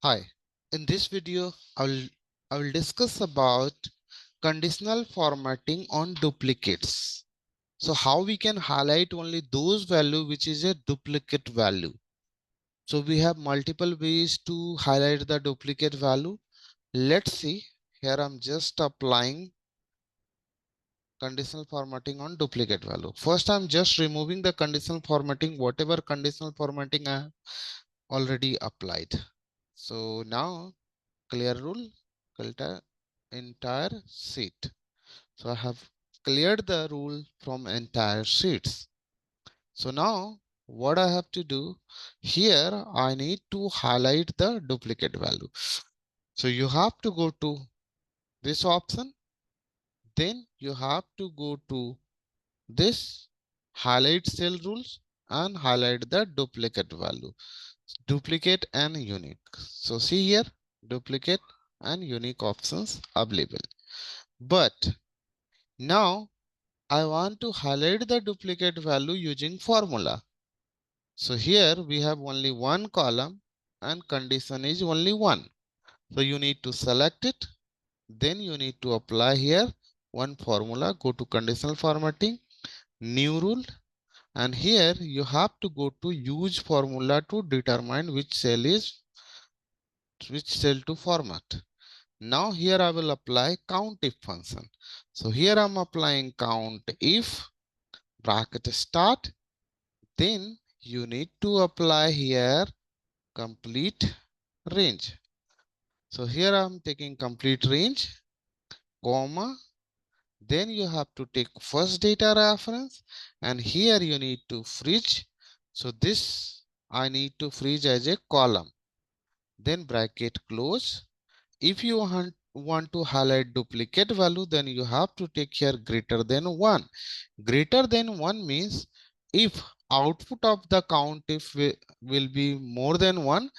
Hi, in this video, I will discuss about conditional formatting on duplicates. So how we can highlight only those value which is a duplicate value. So we have multiple ways to highlight the duplicate value. Let's see. Here I'm just applying conditional formatting on duplicate value. First, I'm just removing the conditional formatting, whatever conditional formatting I have already applied. So now clear rule, filter entire sheet. So I have cleared the rule from entire sheets. So now what I have to do here, I need to highlight the duplicate value. So you have to go to this option, then you have to go to this highlight cell rules and highlight the duplicate value, duplicate and unique. So see here, duplicate and unique options available. But now I want to highlight the duplicate value using formula. So here we have only one column and condition is only one. So you need to select it. Then you need to apply here one formula. Go to conditional formatting, new rule. And here you have to go to use formula to determine which cell to format. Now here I will apply count if function. So here I'm applying count if bracket start, then you need to apply here complete range. So here I'm taking complete range, comma, then you have to take first data reference and here you need to freeze. So this I need to freeze as a column, then bracket close. If you want to highlight duplicate value, then you have to take here greater than 1. Greater than 1 means if output of the count if will be more than 1,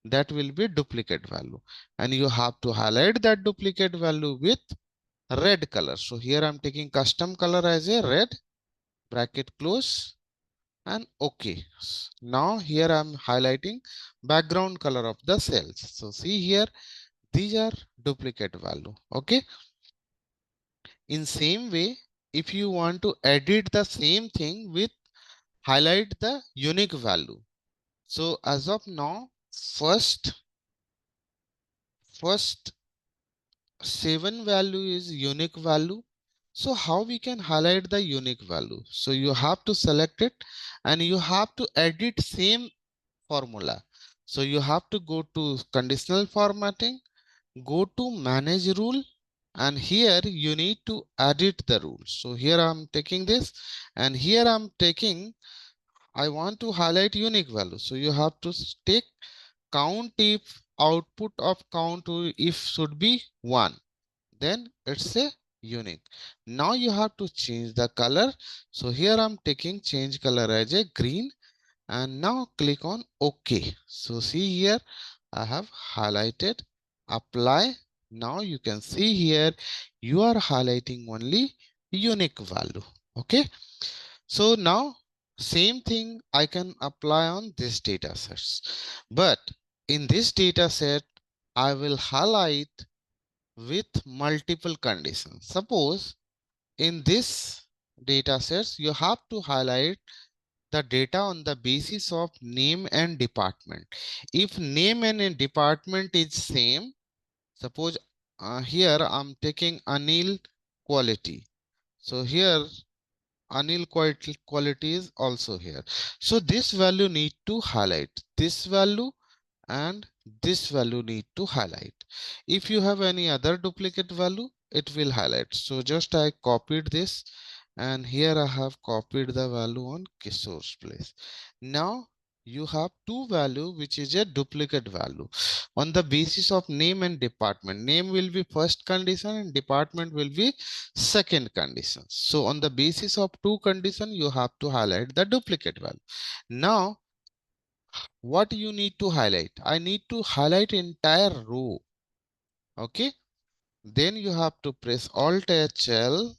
that will be duplicate value. And you have to highlight that duplicate value with red color. So here I'm taking custom color as a red, bracket close and OK. Now here I'm highlighting background color of the cells. So see here, these are duplicate value. Okay. In same way, if you want to edit the same thing with highlight the unique value. So as of now, first 7 value is unique value. So how we can highlight the unique value? So you have to select it and you have to edit same formula. So you have to go to conditional formatting, go to manage rule, and here you need to edit the rules. So here I'm taking this and here I'm taking, I want to highlight unique value. So you have to take count if output of count if should be 1, then it's a unique. Now you have to change the color. So here I'm taking change color as a green and now click on OK. So see here, I have highlighted, apply. Now you can see here, you are highlighting only unique value. Okay. So now same thing I can apply on this data sets. But in this data set, I will highlight with multiple conditions. Suppose in this data sets, you have to highlight the data on the basis of name and department. If name and a department is same, suppose here I'm taking Anil quality. So here Anil quality is also here. So this value need to highlight. This value and this value need to highlight. If you have any other duplicate value, it will highlight. So just I copied this and here I have copied the value on Kishore's place. Now you have two value which is a duplicate value on the basis of name and department. Name will be first condition and department will be second condition. So on the basis of two condition, you have to highlight the duplicate value. Now what you need to highlight? I need to highlight entire row. Okay. Then you have to press Alt HL.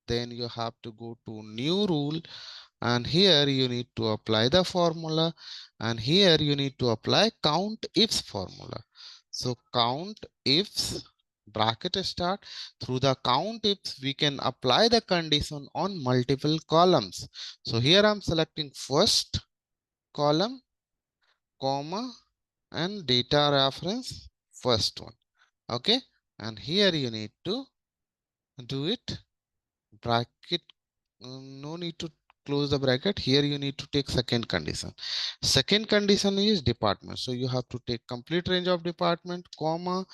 Then you have to go to new rule, and here you need to apply the formula, and here you need to apply count ifs formula. So count ifs bracket start, through the count ifs we can apply the condition on multiple columns. So here I'm selecting first column, comma, and data reference first one. Okay, and here you need to do it bracket. No need to close the bracket. Here you need to take second condition. Second condition is department, so you have to take complete range of department, comma,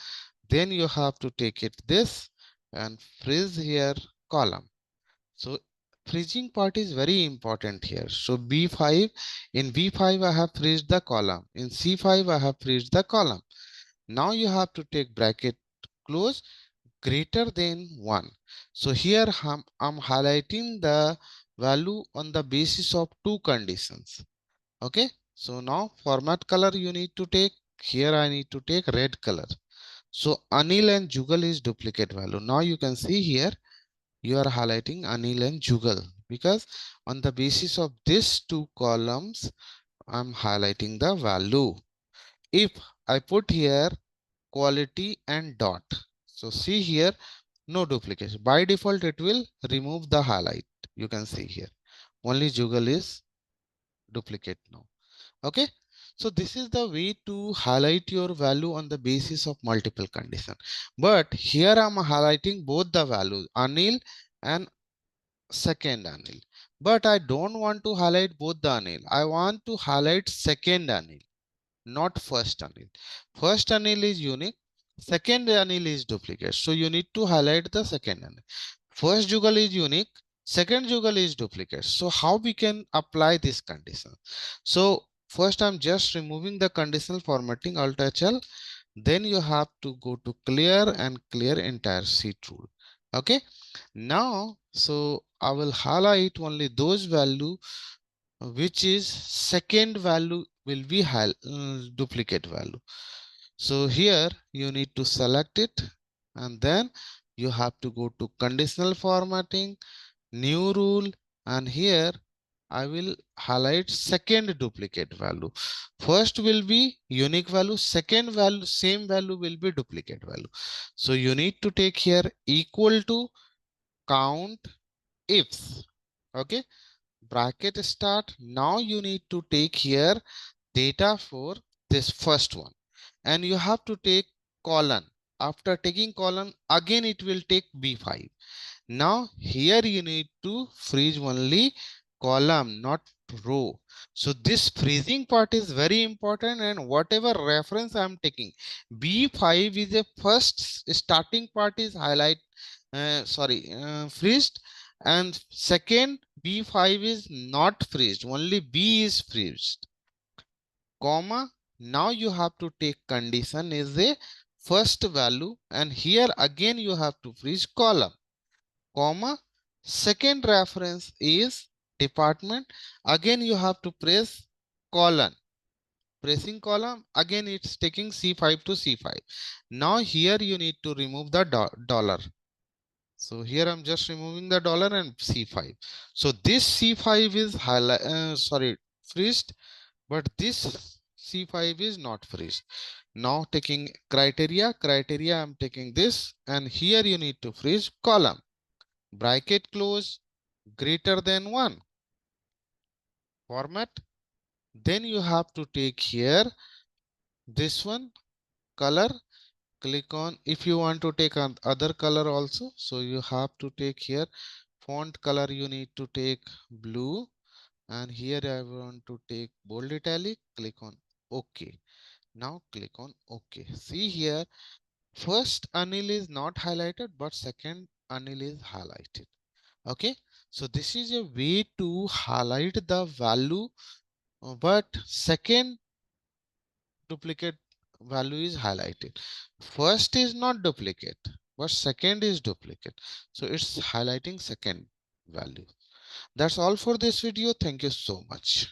then you have to take it this and freeze here column. So freezing part is very important here. So B5, in B5 I have freezed the column, in C5 I have freezed the column. Now you have to take bracket close greater than 1. So here I'm highlighting the value on the basis of two conditions. Okay, so now format color you need to take, here I need to take red color. So Anil and Jugal is duplicate value. Now you can see here you are highlighting Anil and Jugal, because on the basis of these two columns I'm highlighting the value. If I put here quality and dot, so see here, no duplication. By default it will remove the highlight. You can see here only Jugal is duplicate now. Okay, so this is the way to highlight your value on the basis of multiple condition. But here I'm highlighting both the values Anil and second Anil, but I don't want to highlight both the Anil. I want to highlight second Anil, not first Anil. First Anil is unique, second Anil is duplicate. So you need to highlight the second Anil. First Jugal is unique, second Jugal is duplicate. So how we can apply this condition? So first I'm just removing the conditional formatting, Alt HL. Then you have to go to clear and clear entire sheet rule. Okay. Now, so I will highlight only those value which is second value will be duplicate value. So here you need to select it, and then you have to go to conditional formatting, new rule, and here I will highlight second duplicate value. First will be unique value, second value, same value will be duplicate value. So you need to take here equal to count ifs. Okay, bracket start. Now you need to take here data for this first one, and you have to take colon. After taking colon, again it will take B5. Now here you need to freeze only column, not row. So this freezing part is very important, and whatever reference I'm taking, B5 is a first starting part is highlight, freezed, and second B5 is not freezed, only B is freezed, comma. Now you have to take condition is a first value, and here again you have to freeze column, comma. Second reference is department, again you have to press colon, pressing column, again it's taking C5 to C5. Now here you need to remove the dollar. So here I'm just removing the dollar and C5. So this C5 is freezed, but this C5 is not freezed. Now taking criteria, I'm taking this, and here you need to freeze column, bracket close, greater than 1, format. Then you have to take here this one, color, click on, if you want to take other color also, so you have to take here font color, you need to take blue, and here I want to take bold italic, click on OK. Now click on OK. See here, first Anil is not highlighted, but second Anil is highlighted. Okay, so this is a way to highlight the value, but second duplicate value is highlighted. First is not duplicate, but second is duplicate. So it's highlighting second value. That's all for this video. Thank you so much.